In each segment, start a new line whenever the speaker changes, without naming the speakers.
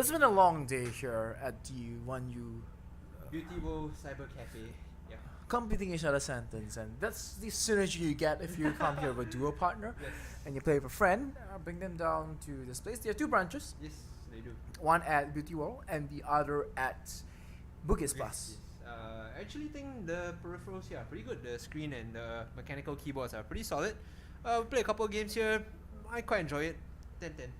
It's been a long day here at the 1U,
Beauty World Cyber Cafe. Yeah.
completing each other's sentence, and that's the synergy you get if you come here with a duo partner
Yes.
and you play with a friend. Bring them down to this place. There are two branches,
Yes, they do.
one at Beauty World and the other at Bugis Plus.
Yes. I actually think the peripherals here are pretty good. The screen and the mechanical keyboards are pretty solid. We play a couple of games here. I quite enjoy it. 10-10.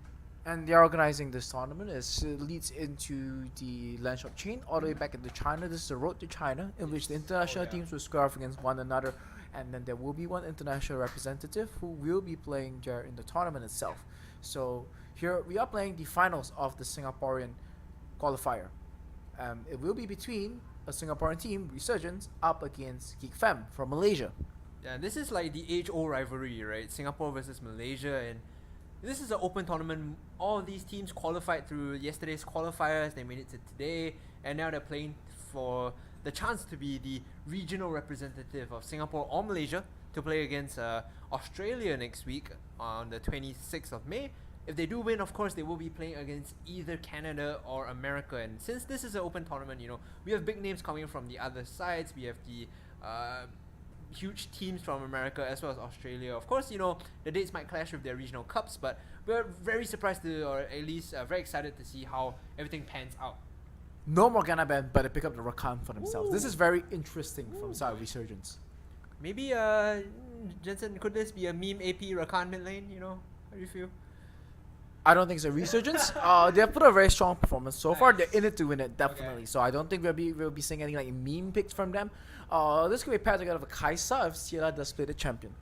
And they're organizing this tournament. It leads into the land shop chain all the way back into China. This is the road to China, in which the international teams will square off against one another, and then there will be one international representative who will be playing there in the tournament itself. So here we are playing the finals of the Singaporean qualifier. It will be between a Singaporean team, Resurgence, up against Geek Fam from Malaysia.
Yeah, this is like the age-old rivalry, right? Singapore versus Malaysia, and this is an open tournament. All of these teams qualified through yesterday's qualifiers. They made it to today, and now they're playing for the chance to be the regional representative of Singapore or Malaysia to play against Australia next week on the 26th of May. If they do win, of course, they will be playing against either Canada or America. And since this is an open tournament, we have big names coming from the other sides. We have the huge teams from America as well as Australia. Of course, the dates might clash with their regional cups, but we're very surprised to, or at least very excited to see how everything pans out.
No Morgana band, but they pick up the Rakan for themselves.
Ooh.
This is very interesting from side of Resurgence.
Maybe, Jensen, could this be a meme AP Rakan mid lane? How do you feel?
I don't think it's a Resurgence. They have put a very strong performance so far. They're in it to win it, definitely.
Okay.
So I don't think we'll be seeing any like meme picks from them. This could be paired together with Kaisa if Sierra does play the champion.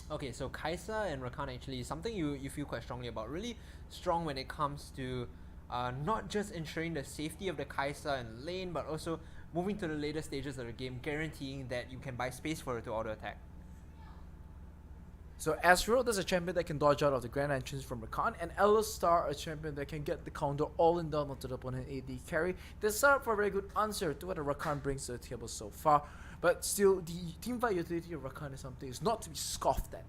Okay, so Kaisa and Rakan actually is something you feel quite strongly about. Really strong when it comes to not just ensuring the safety of the Kaisa in lane, but also moving to the later stages of the game, guaranteeing that you can buy space for her to auto attack.
So Ezreal, there's a champion that can dodge out of the grand entrance from Rakan, and Star, a champion that can get the counter all in down onto the opponent AD carry. They set up for a very good answer to what Rakan brings to the table so far. But still, the teamfight utility of Rakan is something is not to be scoffed at.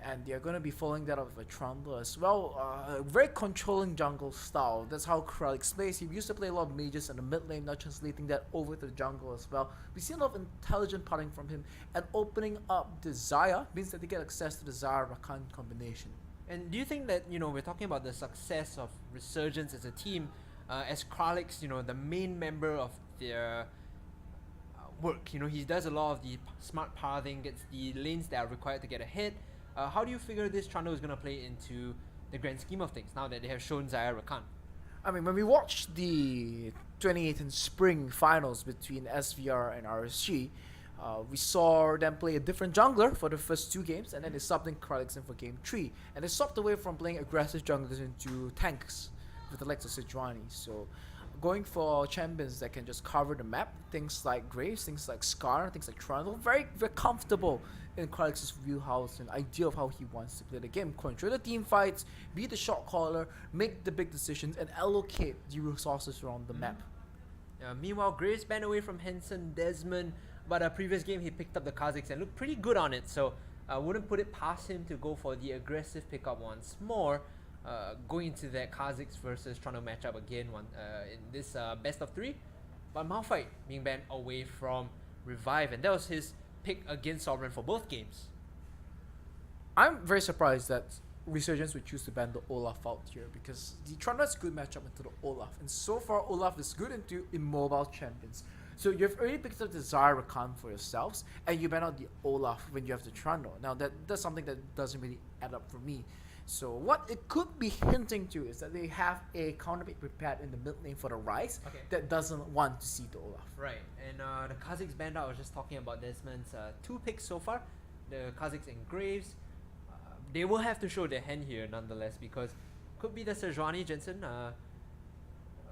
And they're going to be following that up with a Trundle as well. Very controlling jungle style. That's how Kralix plays. He used to play a lot of mages in the mid lane, now translating that over to the jungle as well. We see a lot of intelligent putting from him, and opening up the Xayah means that they get access to the Xayah-Rakan combination.
And do you think that, we're talking about the success of Resurgence as a team, as Kralix, the main member of their work, he does a lot of the smart pathing, gets the lanes that are required to get ahead. How do you figure this Trundle is going to play into the grand scheme of things now that they have shown Xayah Rakan?
I mean, when we watched the 2018 spring finals between SVR and Rsg, we saw them play a different jungler for the first two games, and then they subbed in Kralix in for game 3. And they swapped away from playing aggressive junglers into tanks with the likes of Sejuani. So going for champions that can just cover the map, things like Graves, things like Scar, things like Trundle, very, very comfortable in Kralix's wheelhouse and idea of how he wants to play the game. Control the team fights, be the shot caller, make the big decisions, and allocate the resources around the map.
Meanwhile, Graves banned away from Henson Desmond, but a previous game he picked up the Kha'Zix and looked pretty good on it, so I wouldn't put it past him to go for the aggressive pickup once more, going into that Kha'Zix versus Trundle matchup again in this best of 3. But Malphite being banned away from Revive, and that was his pick against Sovereign for both games.
I'm very surprised that Resurgence would choose to ban the Olaf out here, because the Trundle is a good matchup into the Olaf, and so far Olaf is good into immobile champions. So you've already picked up the Xayah Rakan for yourselves, and you ban out the Olaf when you have the Trundle. Now that's something that doesn't really add up for me. So what it could be hinting to is that they have a counterpick prepared in the mid lane for the Ryze that doesn't want to see the Olaf.
Right, and the Kha'Zix banned out, I was just talking about Desmond's 2 picks so far, the Kha'Zix and Graves. They will have to show their hand here nonetheless, because could be the Sejuani Jensen.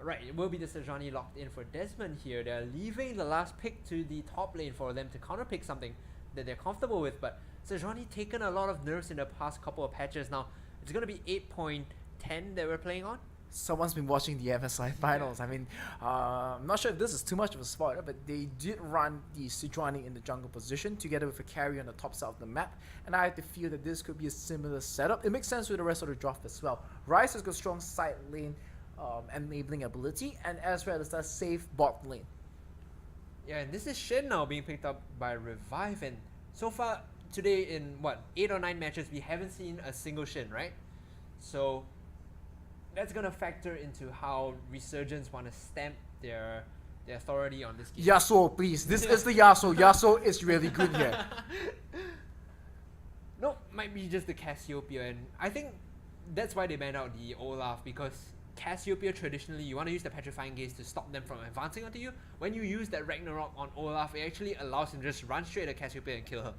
Right, it will be the Sejuani locked in for Desmond here. They're leaving the last pick to the top lane for them to counterpick something that they're comfortable with, but Sejuani taken a lot of nerfs in the past couple of patches. Now it's going to be 8.10 that we're playing on.
Someone's been watching the MSI finals. I mean, I'm not sure if this is too much of a spoiler, but they did run the Sejuani in the jungle position together with a carry on the top side of the map, and I have to feel that this could be a similar setup. It makes sense with the rest of the draft as well. Ryze has got strong side lane enabling ability, and as well as that safe bot lane.
Yeah, and this is Shen now being picked up by Revive, and so far today in what 8 or 9 matches we haven't seen a single Shen, right? So that's gonna factor into how Resurgence want to stamp their authority on this game.
Yasuo, please. This is the Yasuo. Yasuo is really good here.
No, might be just the Cassiopeia, and I think that's why they banned out the Olaf, because Cassiopeia traditionally you want to use the Petrifying Gaze to stop them from advancing onto you. When you use that Ragnarok on Olaf, it actually allows him to just run straight at Cassiopeia and kill her.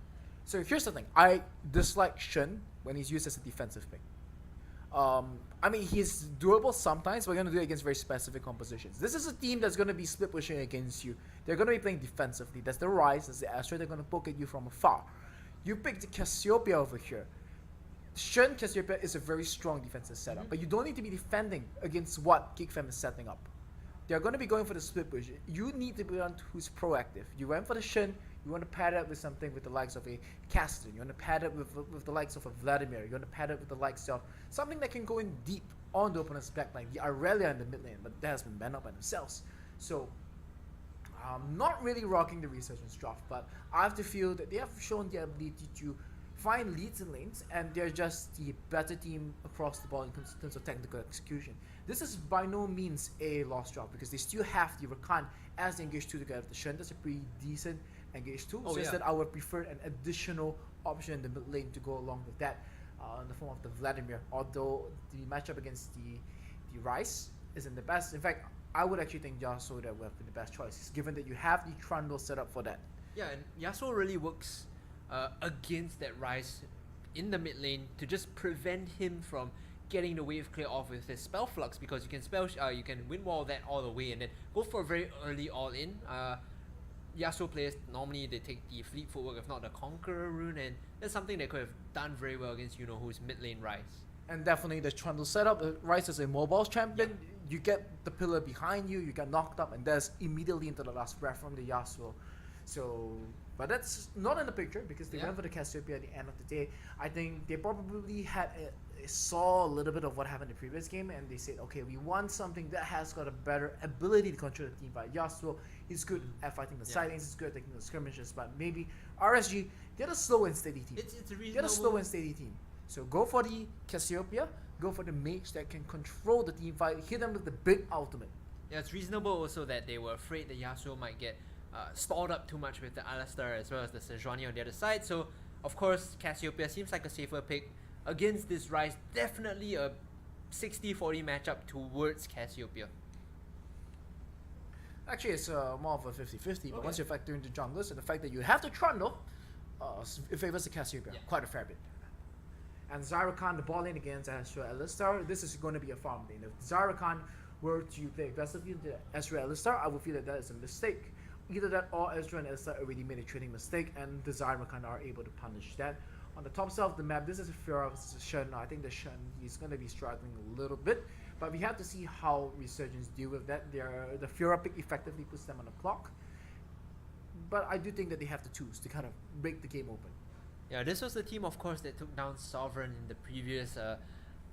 So here's the thing. I dislike Shen when he's used as a defensive pick. I mean, he's doable sometimes, but we're going to do it against very specific compositions. This is a team that's going to be split pushing against you. They're going to be playing defensively. That's the Rise, that's the Astra. They're going to poke at you from afar. You pick the Cassiopeia over here. Shen Cassiopeia is a very strong defensive setup, but you don't need to be defending against what GeekFam is setting up. They're going to be going for the split push. You need to be one who's proactive. You went for the Shen, you want to pad it with something with the likes of a Caston, you want to pad it with the likes of a Vladimir, you want to pad it with the likes of something that can go in deep on the opponent's backline, the Aurelia in the mid lane, but that has been banned out by themselves. So, I'm not really rocking the Resurgence draft, but I have to feel that they have shown the ability to find leads in lanes, and they're just the better team across the board in terms of technical execution. This is by no means a lost draft, because they still have the Rakan as the engage 2 together with the Shen. That's a pretty decent engage 2.
Oh,
so
yeah.
instead, I would prefer an additional option in the mid lane to go along with that in the form of the Vladimir. Although the matchup against the Rice isn't the best. In fact, I would actually think Yasuo that would have been the best choice, given that you have the Trundle set up for that.
Yeah, and Yasuo really works against that Rise in the mid lane to just prevent him from getting the wave clear off with his spell flux, because you can you can wind wall that all the way and then go for a very early all in. Yasuo players normally they take the fleet footwork, if not the Conqueror rune, and that's something they could have done very well against who's mid lane Rise.
And definitely the Trundle setup. Rice is a mobile champion. You get the pillar behind you, you get knocked up, and that's immediately into the last breath from the Yasuo. So, but that's not in the picture, because they went for the Cassiopeia at the end of the day. I think they probably saw a little bit of what happened in the previous game, and they said, okay, we want something that has got a better ability to control the team. But Yasuo, he's good at fighting the side lanes, he's good at taking the skirmishes, but maybe RSG, they're a slow and steady team.
It's a reasonable...
They're a slow and steady team. So go for the Cassiopeia, go for the mage that can control the team fight, hit them with the big ultimate.
Yeah, it's reasonable also that they were afraid that Yasuo might get stalled up too much with the Alistar as well as the Sejuani on the other side. So, of course, Cassiopeia seems like a safer pick against this Rise. Definitely a 60-40 matchup towards Cassiopeia.
Actually, it's more of a 50-50, but once you factor into junglers and the fact that you have the Trundle, it favors the Cassiopeia quite a fair bit. And Zyrakan, the ball lane against Astra Alistar, this is going to be a farm lane. If Zyrakan were to play aggressively into Astra Alistar, I would feel that that is a mistake. Either that or Astra and Alistar already made a trading mistake, and the Zyrakan are able to punish that. On the top side of the map, this is a Fiora versus Shen. I think the Shen is going to be struggling a little bit, but we have to see how Resurgence deal with that. The Fiora pick effectively puts them on the clock, but I do think that they have the tools to kind of break the game open.
Yeah, this was the team, of course, that took down Sovereign in the previous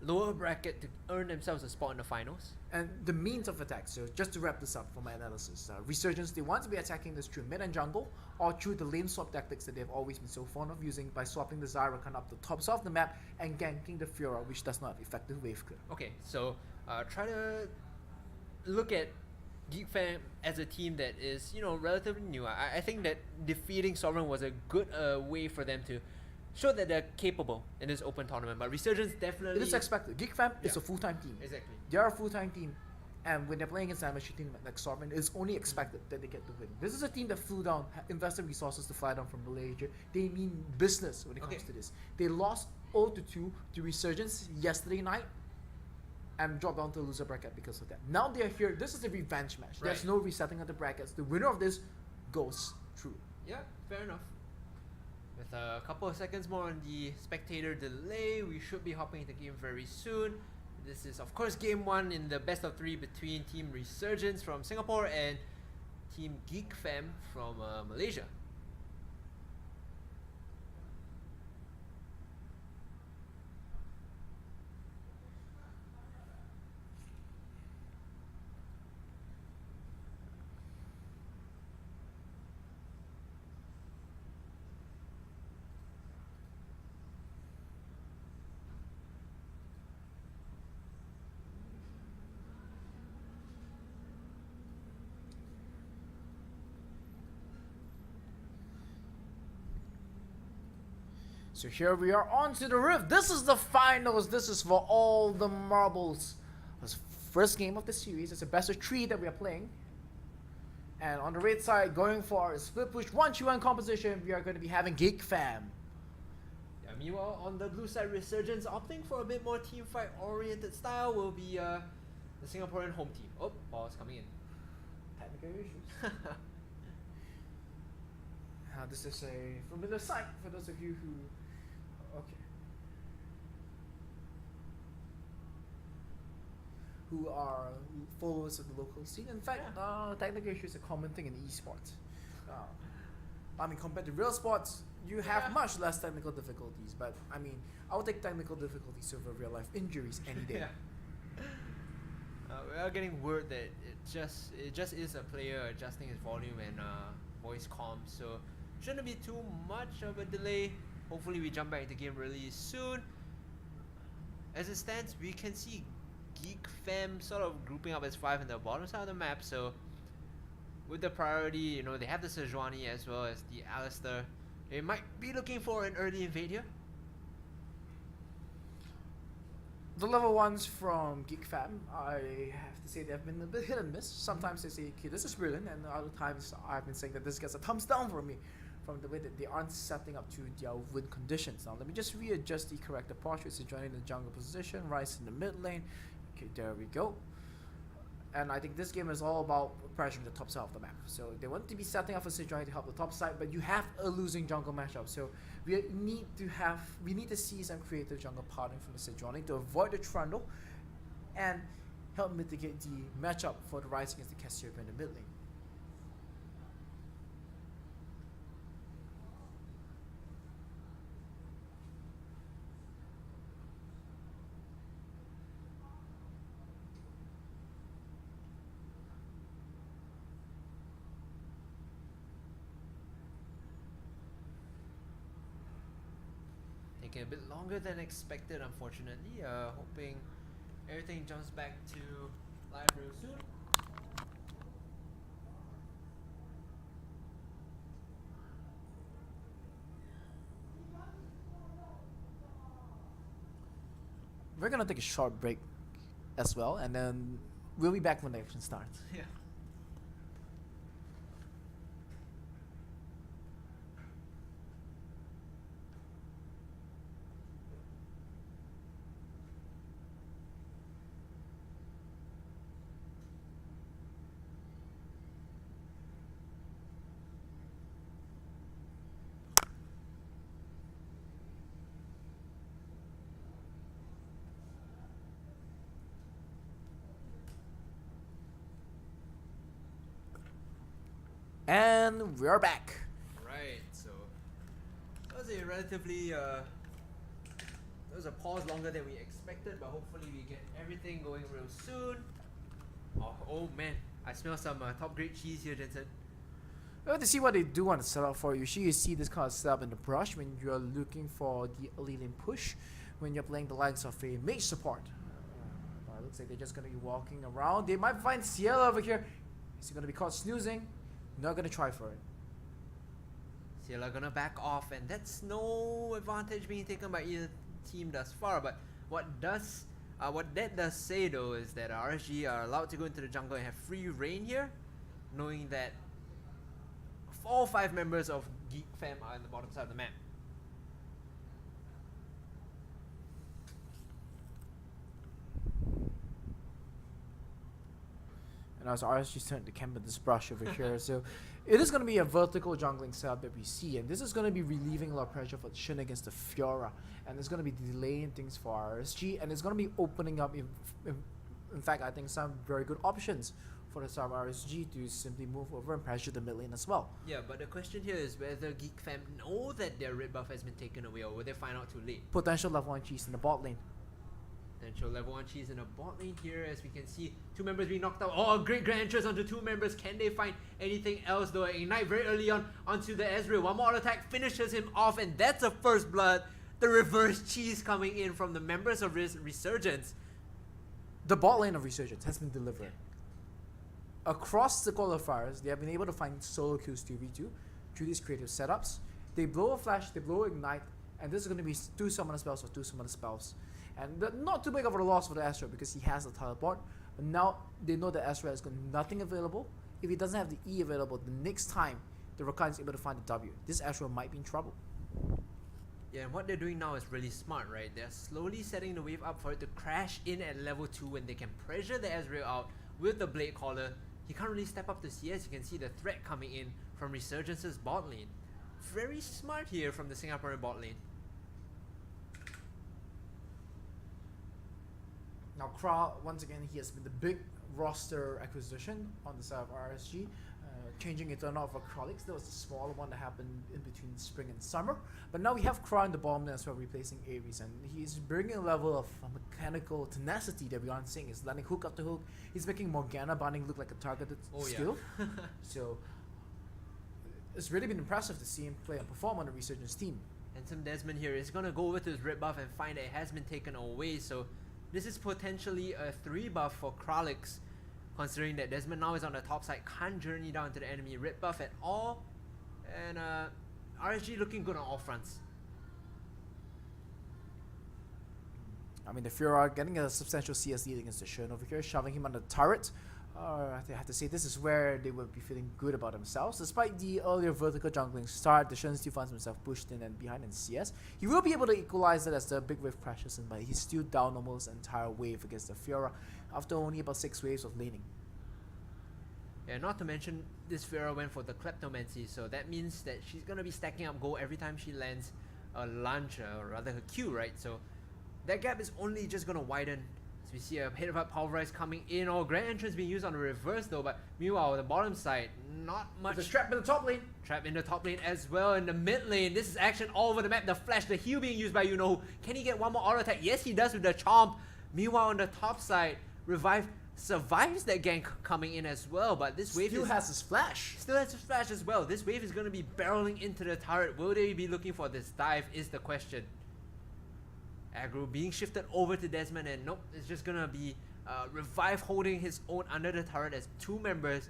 lower bracket to earn themselves a spot in the finals.
And the means of attack, so just to wrap this up for my analysis, Resurgence, they want to be attacking this through mid and jungle, or through the lane swap tactics that they've always been so fond of using by swapping the Zyrakan up the tops of the map and ganking the Fiora, which does not have effective wave clear.
Okay, so try to look at GeekFam as a team that is, relatively new. I think that defeating Sovereign was a good way for them to show that they're capable in this open tournament. But Resurgence definitely...
It is expected. GeekFam is a full-time team.
Exactly.
They are a full-time team, and when they're playing against an amateur team like Sovereign, it's only expected that they get to win. This is a team that flew down, invested resources to fly down from Malaysia. They mean business when it comes to this. They lost 0-2 to Resurgence yesterday night, and dropped down to the loser bracket because of that. Now they're here. This is a revenge match. There's no resetting of the brackets. The winner of this goes through.
Yeah, fair enough. With a couple of seconds more on the spectator delay, we should be hopping into game very soon. This is, of course, game 1 in the best of 3 between Team Resurgence from Singapore and Team GeekFam from Malaysia.
So here we are on to the Rift. This is the finals. This is for all the marbles. This first game of the series. It's a best of 3 that we are playing. And on the red side, going for a split push 1-2-1 composition, we are going to be having Geek Fam.
Yeah, meanwhile, on the blue side, Resurgence opting for a bit more team fight oriented style will be the Singaporean home team. Oh, ball's coming in.
Technical issues. This is a familiar sight for those of you who... Okay. Who are followers of the local scene. In fact, technical issues is a common thing in esports. I mean, compared to real sports, you have much less technical difficulties. But I mean, I would take technical difficulties over real life injuries any day.
We are getting word that it just is a player adjusting his volume and voice comms, so shouldn't be too much of a delay. Hopefully we jump back into game really soon. As it stands, we can see Geek Fam sort of grouping up as 5 in the bottom side of the map, so with the priority, you know, they have the Sejuani as well as the Alistair. They might be looking for an early invade here.
The level 1s from Geek Fam, I have to say they have been a bit hit and miss. Sometimes they say, okay, this is brilliant, and other times I've been saying that this gets a thumbs down for me from the way that they aren't setting up to their win conditions. Now let me just readjust the correct approach. It's joining the jungle position, Rice in the mid lane. Okay, there we go. And I think this game is all about pressuring the top side of the map. So they want to be setting up for Sejuani to help the top side, but you have a losing jungle matchup. So we need to see some creative jungle parting from the Sejuani to avoid the Trundle and help mitigate the matchup for the Rice against the Cassiopeia in the mid lane.
Taking a bit longer than expected, unfortunately. Hoping everything jumps back to live real soon.
We're gonna take a short break as well, and then we'll be back when the action starts.
Yeah.
And we're back.
Right, so that was a relatively that was a pause longer than we expected, but hopefully we get everything going real soon. Oh man, I smell some top grade cheese here, Jensen.
Well, to see what they do on the setup for you, you see this kind of setup in the brush when you're looking for the early lane push, when you're playing the likes of a mage support. It looks like they're just gonna be walking around. They might find Ciel over here. Is he gonna be caught snoozing? Not gonna try for it.
Ciela gonna back off, and that's no advantage being taken by either team thus far. But what that does say though is that RSG are allowed to go into the jungle and have free reign here, knowing that all 5 members of Geek Fam are on the bottom side of the map.
And as RSG's turn to camp with this brush over here, so it is going to be a vertical jungling setup that we see, and this is going to be relieving a lot of pressure for Shin against the Fiora, and it's going to be delaying things for RSG, and it's going to be opening up, in fact, I think some very good options for the side of RSG to simply move over and pressure the mid lane as well.
Yeah, but the question here is whether Geek Fam know that their red buff has been taken away, or will they find out too late?
Potential level 1 cheese in the bot lane.
Potential level 1 cheese in a bot lane here, as we can see 2 members being knocked out. Oh, a great grand entrance onto 2 members. Can they find anything else though? Ignite very early on onto the Ezreal. One more attack finishes him off, and that's a first blood. The reverse cheese coming in from the members of Resurgence.
The bot lane of Resurgence has been delivered. Across the qualifiers, they have been able to find solo kills 2v2 through these creative setups. They blow a flash, they blow ignite, And this is going to be 2 summoner spells or 2 summoner spells. And not too big of a loss for the Astro because he has the teleport. But now they know that Astro has got nothing available. If he doesn't have the E available, the next time the Rakan is able to find the W, this Astro might be in trouble.
Yeah, and what they're doing now is really smart, right? They're slowly setting the wave up for it to crash in at level 2 when they can pressure the Ezreal out with the Blade Caller. He can't really step up to CS. You can see the threat coming in from Resurgence's bot lane. Very smart here from the Singaporean bot lane.
Now Kra, once again, he has been the big roster acquisition on the side of RSG, changing Eternal for Kralix. There was a smaller one that happened in between spring and summer. But now we have Kra in the bottom lane as well, replacing Ares, and he's bringing a level of mechanical tenacity that we aren't seeing. He's landing hook after hook. He's making Morgana binding look like a targeted skill. Yeah. So it's really been impressive to see him play and perform on the Resurgence team.
And some Desmond here is going to go over to his red buff and find that it has been taken away. So this is potentially a 3 buff for Kralix, considering that Desmond now is on the top side, can't journey down to the enemy red buff at all. And RSG looking good on all fronts.
I mean, the Fiora getting a substantial CS lead against the Shen over here, shoving him on the turret. I have to say, this is where they will be feeling good about themselves. Despite the earlier vertical jungling start, the Shen still finds himself pushed in and behind in CS. He will be able to equalize it as the big wave crashes in, but he's still down almost an entire wave against the Fiora after only about 6 waves of laning.
Yeah, not to mention, this Fiora went for the Kleptomancy, so that means that she's going to be stacking up gold every time she lands a launch, or rather her Q, right? So that gap is only just going to widen. So we see a hit of Pulverize coming in. Oh, Grand Entrance being used on the reverse though, but meanwhile, the bottom side, not much.
The trap in the top lane.
Trap in the top lane as well. In the mid lane, this is action all over the map. The flash, the heal being used by you-know-who. Can he get one more auto attack? Yes, he does with the Chomp. Meanwhile, on the top side, Revive survives that gank coming in as well, but this wave
still has his flash.
Still has his flash as well. This wave is going to be barreling into the turret. Will they be looking for this dive is the question. Aggro being shifted over to Desmond, and nope, it's just going to be Revive holding his own under the turret as 2 members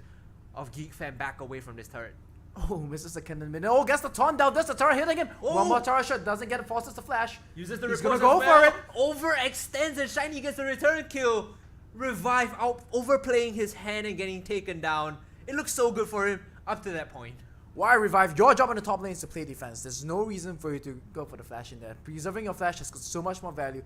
of Geek Fam back away from this turret.
Oh, misses the cannon minute. Oh, gets the taunt down. Does the turret hitting him?
Oh.
One more turret shot. Doesn't get it. Forces the flash.
Uses the
He's
repose
gonna go
as well.
for it.
Overextends and Shiny gets the return kill. Revive out, overplaying his hand and getting taken down. It looks so good for him up to that point.
Why Revive? Your job on the top lane is to play defense. There's no reason for you to go for the flash in there. Preserving your flash has got so much more value.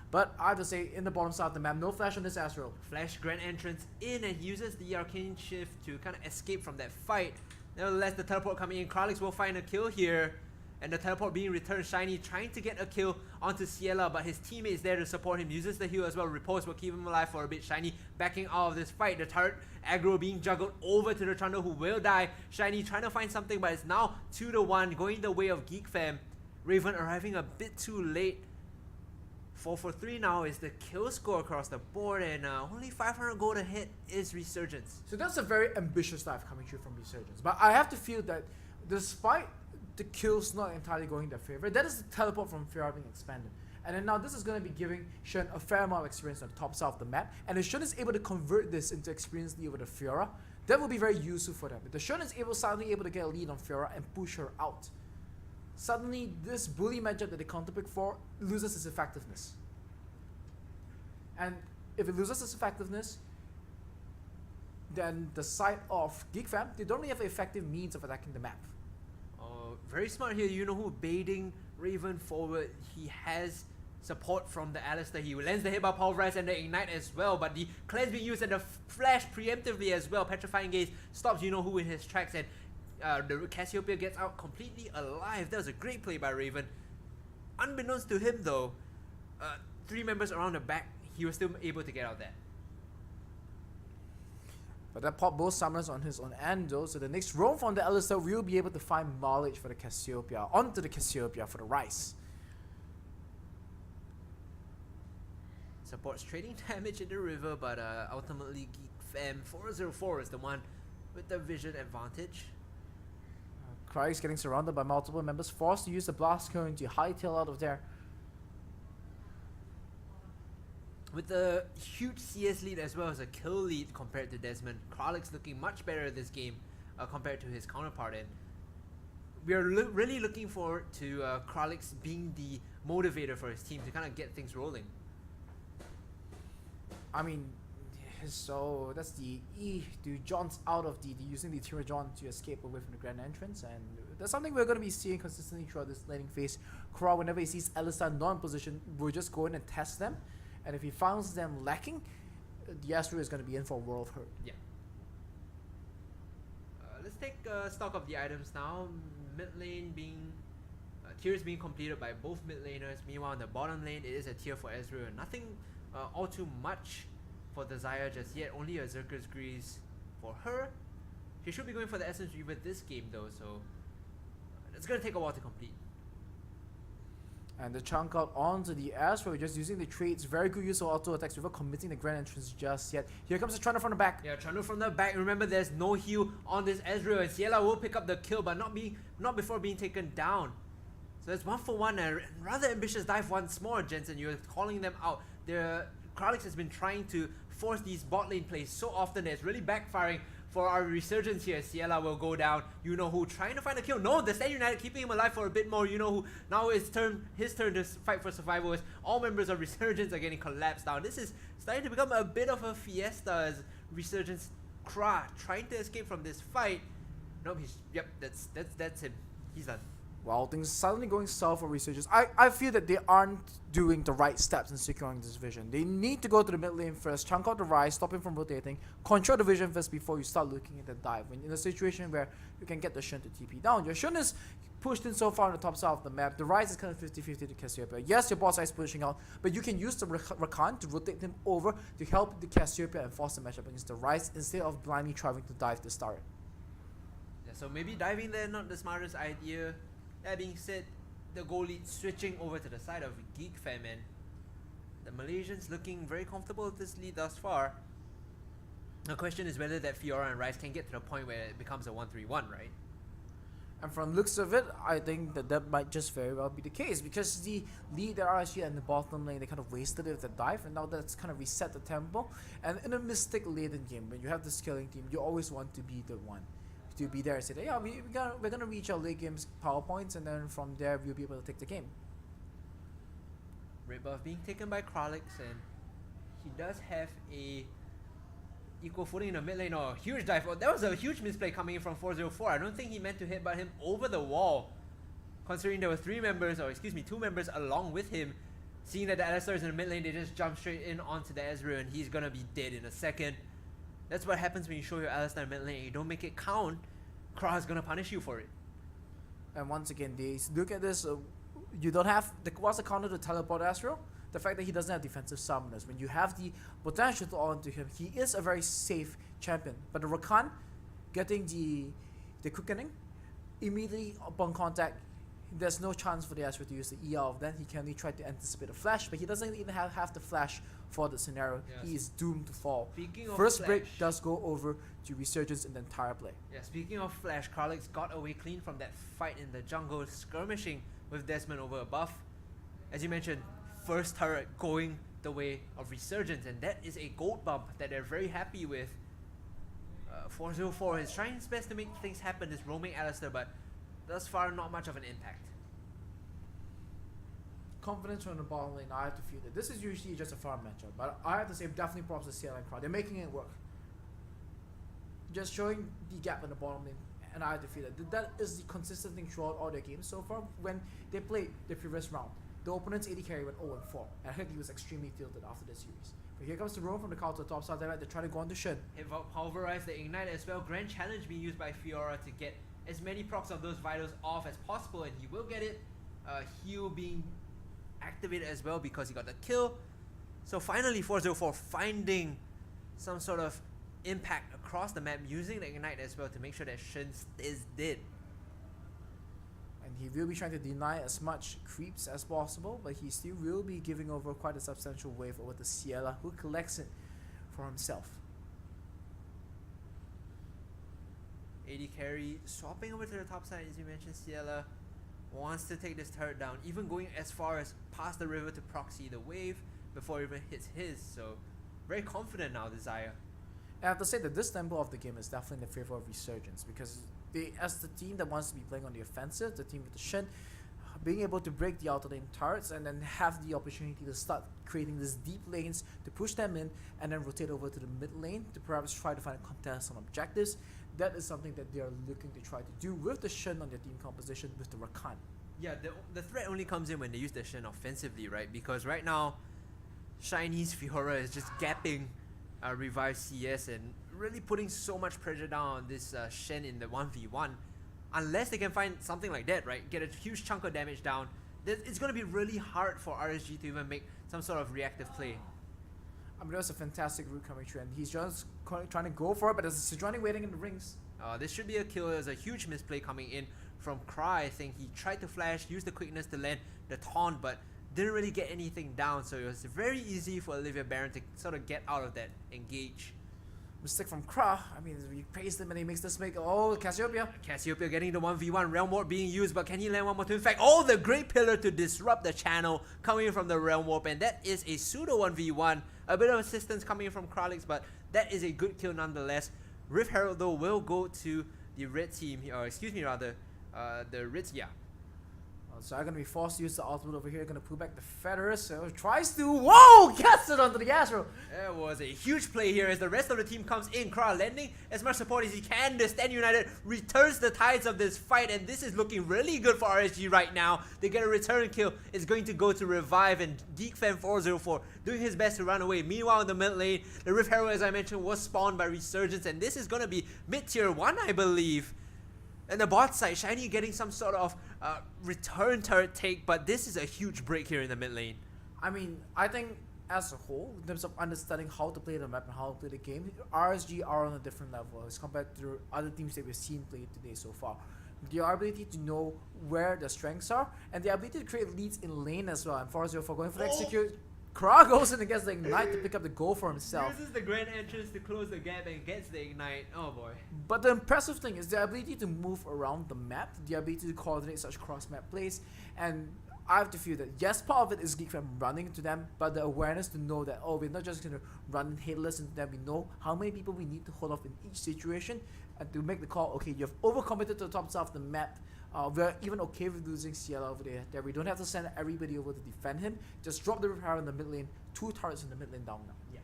But I have to say, in the bottom side of the map, no flash on this Astro.
Flash Grand Entrance in and uses the Arcane Shift to kind of escape from that fight. Nevertheless, the teleport coming in. Kralix will find a kill here. And the teleport being returned. Shiny trying to get a kill onto Ciela, but his teammate is there to support him. Uses the heal as well. Repose will keep him alive for a bit. Shiny backing out of this fight. The turret aggro being juggled over to the Trundle, who will die. Shiny trying to find something, but it's now 2-1 going the way of Geek Fam. Raven arriving a bit too late. 4 for 3 now is the kill score across the board, and only 500 gold ahead is Resurgence.
So that's a very ambitious dive coming through from Resurgence. But I have to feel that despite the kills not entirely going in their favor, that is the teleport from Fiora being expanded. And then now this is going to be giving Shen a fair amount of experience on the top side of the map. And if Shen is able to convert this into experience lead over the Fiora, that will be very useful for them. If the Shen is suddenly able to get a lead on Fiora and push her out, suddenly this bully matchup that they counterpick for loses its effectiveness. And if it loses its effectiveness, then the side of Geek Fam, they don't really have effective means of attacking the map.
Very smart here, you-know-who baiting Raven forward. He has support from the Alistar. He lands the hit by Pulverize and the Ignite as well, but the cleanse being used and the flash preemptively as well. Petrifying Gaze stops you-know-who in his tracks, and the Cassiopeia gets out completely alive. That was a great play by Raven. Unbeknownst to him though, 3 members around the back, he was still able to get out there.
But that popped both summoners on his own end though, so the next roam from the Alistar will be able to find mileage for the Cassiopeia, onto the Cassiopeia for the Rise.
Supports trading damage in the river, but ultimately Geek Fam 404 is the one with the vision advantage.
Kralix getting surrounded by multiple members, forced to use the Blast Cone to hightail out of there.
With the huge CS lead as well as a kill lead compared to Desmond, Kralix looking much better this game compared to his counterpart. And we are really looking forward to Kralix being the motivator for his team to kind of get things rolling.
I mean, so that's the E to John's out of the using the Tira John to escape away from the grand entrance, and that's something we're going to be seeing consistently throughout this laning phase. Kra, whenever he sees Alistar not in position, will just go in and test them, and if he finds them lacking, the Astro is going to be in for a world of hurt.
Yeah. Let's take stock of the items now. Mid lane being tiers being completed by both mid laners. Meanwhile, in the bottom lane, it is a tier for Ezreal. Nothing all too much for the Xayah just yet. Only a Rsg Vs for her. She should be going for the Essence Reaver this game though, so it's gonna take a while to complete.
And the chunk out onto the Astro, just using the traits. Very good use of auto attacks without committing the grand entrance just yet. Here comes the Trundle from the back.
Yeah, Trundle from the back. Remember, there's no heal on this Ezreal, and Ciela will pick up the kill, but not before being taken down. So it's 1-for-1, and rather ambitious dive once more, Jensen. You're calling them out. Kralix has been trying to force these bot lane plays so often that it's really backfiring for our resurgence here. Ciela will go down. You know who, trying to find a kill. No, the Stand United keeping him alive for a bit more. You know who, now it's his turn to fight for survival as all members of Resurgence are getting collapsed down. This is starting to become a bit of a fiesta as Resurgence Kra trying to escape from this fight. Nope, that's him. He's done.
Well, things suddenly going south for Resurgence. I feel that they aren't doing the right steps in securing this vision. They need to go to the mid lane first, chunk out the Rise, stop him from rotating, control the vision first before you start looking at the dive. When in a situation where you can get the Shun to TP down, your Shun is pushed in so far on the top side of the map. The Rise is kind of 50-50 to Cassiopeia. Yes, your bot side is pushing out, but you can use the Rakan to rotate him over to help the Cassiopeia and force the matchup against the Rise instead of blindly trying to dive to start.
Yeah, so maybe diving there not the smartest idea. That being said, the goal lead switching over to the side of Geek Fam, and the Malaysians looking very comfortable with this lead thus far. The question is whether that Fiora and Rice can get to the point where it becomes a 1-3-1, right?
And from looks of it, I think that might just very well be the case, because the lead that Rsg in the bottom lane, they kind of wasted it with the dive, and now that's kind of reset the tempo. And in a Mystic-laden game, when you have this killing team, you always want to be the one to be there and say, yeah, we're gonna reach our late game's power points, and then from there we'll be able to take the game.
Red buff being taken by Kralix, and he does have a equal footing in the mid lane. Oh, huge dive. Oh, that was a huge misplay coming in from 404. I don't think he meant to headbutt him over the wall, considering there were two members along with him. Seeing that the Alistar is in the mid lane, they just jump straight in onto the Ezreal, and he's gonna be dead in a second. That's what happens when you show your Alistar in mid lane. You don't make it count, Kra is gonna punish you for it.
And once again, they look at this. You don't have what's the counter to teleport Astro? The fact that he doesn't have defensive summoners. When you have the potential to onto him, he is a very safe champion. But the Rakan getting the quickening immediately upon contact, there's no chance for the Astro to use the E of that. He can only try to anticipate a flash, but he doesn't even have the flash for the scenario.
Yes.
He is doomed to fall.
Speaking of
First
flash,
break does go over to Resurgence in the entire play.
Yeah, speaking of flash, Kralix got away clean from that fight in the jungle, skirmishing with Desmond over a buff. As you mentioned, first turret going the way of Resurgence, and that is a gold bump that they're very happy with. 404 is trying his best to make things happen, this roaming Alistar, but thus far not much of an impact.
Confidence from the bottom lane, I have to feel that. This is usually just a farm matchup, but I have to say definitely props to CL and Crowd. They're making it work. Just showing the gap in the bottom lane, and I have to feel that. That is the consistent thing throughout all their games so far. When they played the previous round, the opponent's AD carry went 0-4, and I heard he was extremely tilted after this series. But here comes the roam from the counter top side. They're trying to go on to Shun.
It pulverized the Ignite as well. Grand Challenge being used by Fiora to get as many procs of those vitals off as possible, and he will get it. Heal being activated as well because he got the kill. So finally 404 finding some sort of impact across the map using the Ignite as well to make sure that Shun is dead.
And he will be trying to deny as much creeps as possible, but he still will be giving over quite a substantial wave over to Ciela, who collects it for himself.
AD carry swapping over to the top side, as you mentioned. Ciela wants to take this turret down, even going as far as past the river to proxy the wave before it even hits his. So very confident now, the Xayah.
I have to say that this tempo of the game is definitely in the favor of Resurgence, because they, as the team that wants to be playing on the offensive, the team with the Shen, being able to break the outer lane turrets and then have the opportunity to start creating these deep lanes to push them in and then rotate over to the mid lane to perhaps try to find a contest on objectives. That is something that they are looking to try to do with the Shen on their team composition with the Rakan.
Yeah, the threat only comes in when they use the Shen offensively, right? Because right now, Chinese Fiora is just gapping Revive CS and really putting so much pressure down on this Shen in the 1v1. Unless they can find something like that, right? Get a huge chunk of damage down, it's going to be really hard for Rsg to even make some sort of reactive play.
I mean, that was a fantastic route coming through, and he's just trying to go for it, but there's a Sejuani waiting in the rings.
This should be a kill. There's a huge misplay coming in from Kra. I think he tried to flash, use the quickness to land the taunt, but didn't really get anything down, so it was very easy for Olivia Baron to sort of get out of that engage.
Mistake from Kra. I mean, we praised him and he makes this make. Oh, Cassiopeia.
Cassiopeia getting the 1v1, Realm Warp being used, but can he land one more 2? In fact, oh, the Great Pillar to disrupt the channel coming from the Realm Warp, and that is a pseudo 1v1. A bit of assistance coming from Kralix, but that is a good kill nonetheless. Rift Herald though will go to the red team, or excuse me rather, the Ritz, yeah.
So I'm gonna be forced to use the ultimate over here, gonna pull back the feathers, so tries to, whoa, gets it onto the Astro.
There was a huge play here as the rest of the team comes in. Kra lending as much support as he can. The Stand United returns the tides of this fight, and this is looking really good for RSG right now. They get a return kill. It's going to go to Revive, and GeekFan404 doing his best to run away. Meanwhile, in the mid lane, the Rift Herald, as I mentioned, was spawned by Resurgence, and this is gonna be mid-tier 1, I believe. And the bot side, Shiny getting some sort of return turret take, but this is a huge break here in the mid lane.
I mean, I think as a whole, in terms of understanding how to play the map and how to play the game, RSG are on a different level as compared to other teams that we've seen play today so far. The ability to know where the strengths are, and the ability to create leads in lane as well. And 4-0 going for the execute. Kra goes in and gets the ignite to pick up the goal for himself.
Uses the grand entrance to close the gap and gets the ignite. Oh boy.
But the impressive thing is the ability to move around the map, the ability to coordinate such cross-map plays, and I have to feel that yes, part of it is GeekFam running into them, but the awareness to know that, oh, we're not just going to run headless into them, we know how many people we need to hold off in each situation, and to make the call, okay, you've overcommitted to the top side of the map. We're even okay with losing CL over there. That we don't have to send everybody over to defend him. Just drop the repair in the mid lane. 2 turrets in the mid lane down now.
Yeah.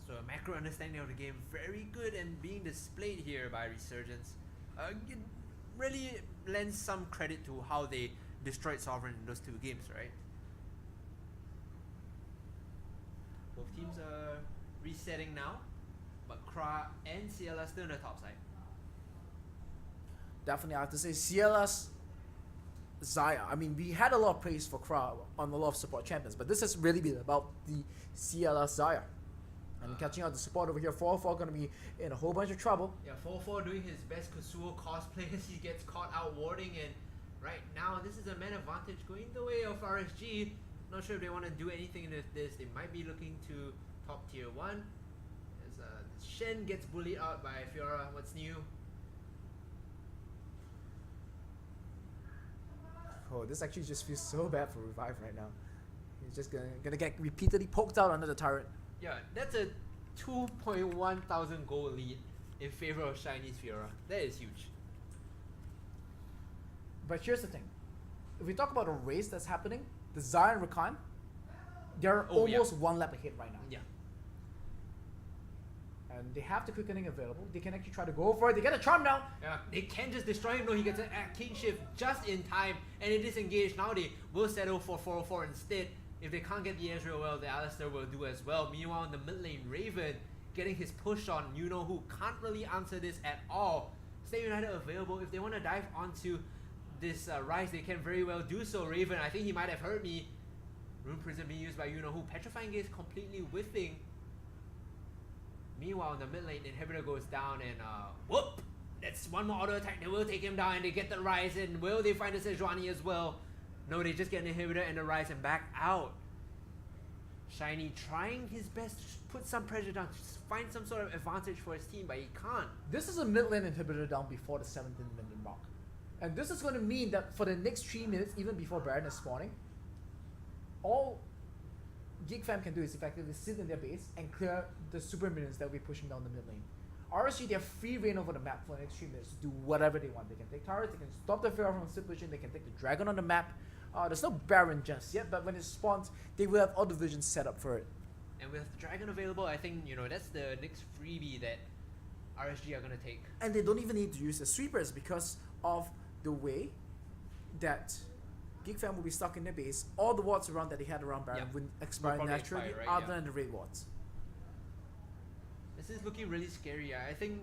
So a macro understanding of the game, very good and being displayed here by Resurgence. It really lends some credit to how they destroyed Sovereign in those 2 games, right? Both teams are resetting now, but Kra and CL are still on the top side.
Definitely, I have to say, CLS Xayah. I mean, we had a lot of praise for Kra on a lot of support champions, but this has really been about the CLS Xayah. And catching out the support over here, 4-4 gonna be in a whole bunch of trouble.
Yeah, 4-4 doing his best Kazuo cosplay as he gets caught out warding, and right now this is a man advantage going the way of RSG. Not sure if they want to do anything with this. They might be looking to top tier 1. As Shen gets bullied out by Fiora. What's new?
Oh, this actually just feels so bad for Revive right now. He's just gonna get repeatedly poked out under the turret.
Yeah, that's a 2.1 thousand goal lead in favor of Chinese Fiora. That is huge.
But here's the thing. If we talk about a race that's happening, the Xayah and Rakan, they're almost 1 lap ahead right now.
Yeah.
And they have the quickening available. They can actually try to go for it. They get a charm down.
Yeah, they can just destroy him. No, he gets a king shift just in time, and it is engaged. Now they will settle for 404 instead. If they can't get the Ezreal, well, the Alistar will do as well. Meanwhile, in the mid lane, Raven getting his push on. You know who can't really answer this at all. Stay United available. If they want to dive onto this Rise, they can very well do so. Raven, I think he might have heard me. Rune Prison being used by you know who. Petrifying Gaze completely whiffing. Meanwhile, in the mid lane, the inhibitor goes down and whoop! That's one more auto attack. They will take him down and they get the Rise in. Will they find the Sejuani as well? No, they just get an inhibitor and the Rise and back out. Shiny trying his best to put some pressure down, to find some sort of advantage for his team, but he can't.
This is a mid lane inhibitor down before the 17-minute mark. And this is going to mean that for the next 3 minutes, even before Baron is spawning, all GeekFam can do is effectively sit in their base and clear the super minions that will be pushing down the mid lane. RSG, they have free reign over the map for the next 3 minutes to do whatever they want. They can take turrets, they can stop the Fiora from sit position, they can take the Dragon on the map. There's no Baron just yet, but when it spawns, they will have all the visions set up for it.
And with the Dragon available, I think, that's the next freebie that RSG are going to take.
And they don't even need to use the sweepers because of the way that Geek Fam will be stuck in their base. All the wards around that they had around Baron would expire
Will probably
naturally,
expire, right?
other than the raid wards.
This is looking really scary. I think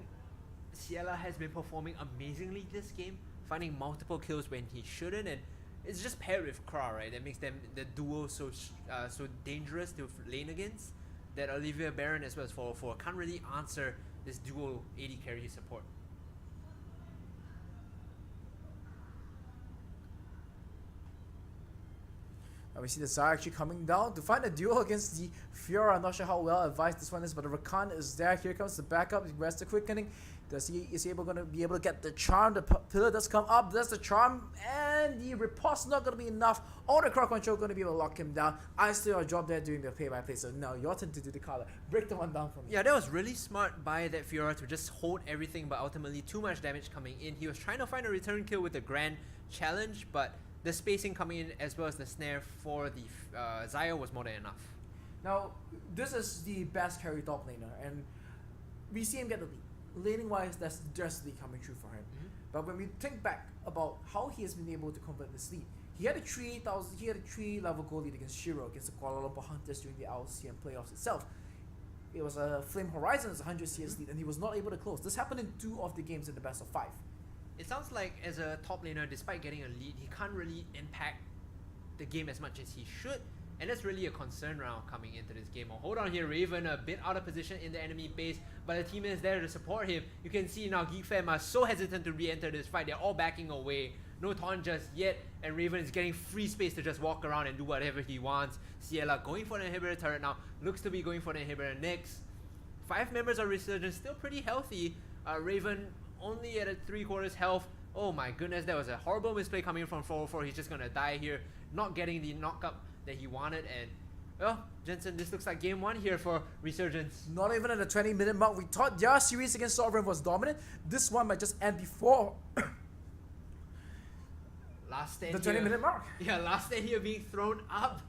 Ciela has been performing amazingly this game, finding multiple kills when he shouldn't, and it's just paired with Kra, right? That makes them the duo so dangerous to lane against. That Olivia Baron as well as 404 can't really answer this dual AD carry support.
We see the Zaya actually coming down to find a duel against the Fiora. I'm not sure how well advised this one is, but the Rakan is there. Here comes the backup. He grabs the quickening. Is he going to be able to get the charm? The pillar does come up. There's the charm, and the riposte's not going to be enough. All the crowd control going to be able to lock him down. I still have a job there doing the play-by-play. So now your turn to do the color. Break the one down for me.
Yeah, that was really smart by that Fiora to just hold everything, but ultimately too much damage coming in. He was trying to find a return kill with the Grand Challenge, but the spacing coming in as well as the snare for the Zaya was more than enough.
Now, this is the best carry top laner, and we see him get the lead. Laning wise, that's destiny coming true for him. But when we think back about how he has been able to convert this lead, he had a 3 level goal lead against Shiro against the Kuala Lumpur Hunters during the LCM playoffs itself. It was a Flame Horizons 100 CS lead, and he was not able to close. This happened in 2 of the games in the best of 5.
It sounds like as a top laner, despite getting a lead, he can't really impact the game as much as he should. And that's really a concern round coming into this game. Oh, hold on here, Raven a bit out of position in the enemy base, but the team is there to support him. You can see now Geek Fam are so hesitant to re-enter this fight. They're all backing away. No taunt just yet, and Raven is getting free space to just walk around and do whatever he wants. Ciela going for the inhibitor turret now. Looks to be going for the inhibitor next. 5 members of Resurgence still pretty healthy. Raven only at a 3/4 health. Oh my goodness, that was a horrible misplay coming from 404. He's just gonna die here, not getting the knockup that he wanted. And well, Jensen, this looks like game 1 here for Resurgence.
Not even at the 20-minute mark. We thought their series against Sovereign was dominant. This one might just end before
Last stand
the 20-minute mark.
Yeah, last stand here being thrown up.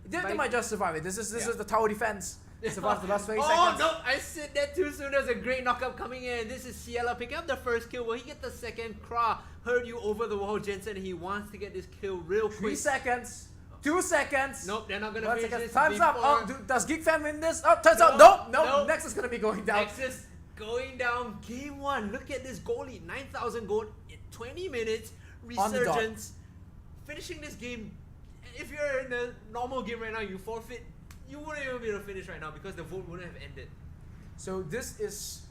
They might just survive it. This is the tower defense. Survive the last 20
oh
seconds.
no, I said that too soon. There's a great knockup coming in. This is Ciela picking up the first kill. Will he get the second? Kra heard you over the wall, Jensen. He wants to get this kill real quick.
3 seconds. 2 seconds.
Nope, they're not gonna
1
finish
second.
this.
Time's up.
before-
Oh, does Geek Fam win this? Oh, turns out no. Next is gonna be going down.
Nexus going down. Game 1. Look at this goal lead. 9,000 gold in 20 minutes.
On the dot.
Resurgence finishing this game. If you're in a normal game right now, you forfeit. You wouldn't even be able to finish right now because the vote wouldn't have ended.
So this is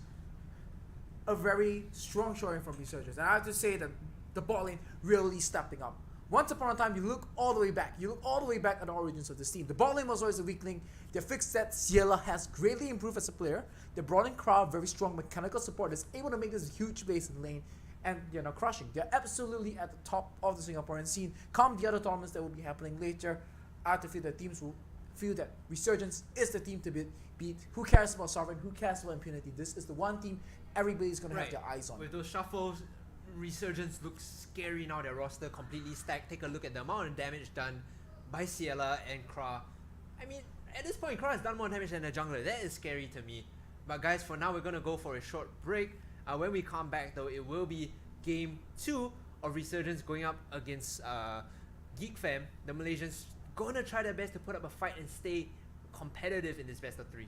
a very strong showing from Resurgence. And I have to say that the bot lane really stepping up. Once upon a time, you look all the way back. You look all the way back at the origins of this team. The bot lane was always a weak link. They fixed that. Ciela has greatly improved as a player. They brought in Kra, very strong mechanical support that's able to make this huge base in lane. And they're now crushing. They're absolutely at the top of the Singaporean scene. Come the other tournaments that will be happening later, I have to feel that teams will feel that Resurgence is the team to beat. Who cares about Sovereign? Who cares about Impunity? This is the one team everybody's going to have their eyes on.
With those shuffles, Resurgence looks scary now. Their roster completely stacked. Take a look at the amount of damage done by Ciela and Kra. I mean, at this point, Kra has done more damage than the jungler. That is scary to me. But guys, for now, we're going to go for a short break. When we come back, though, it will be game 2 of Resurgence going up against Geek Fam. The Malaysians going to try their best to put up a fight and stay competitive in this best of 3.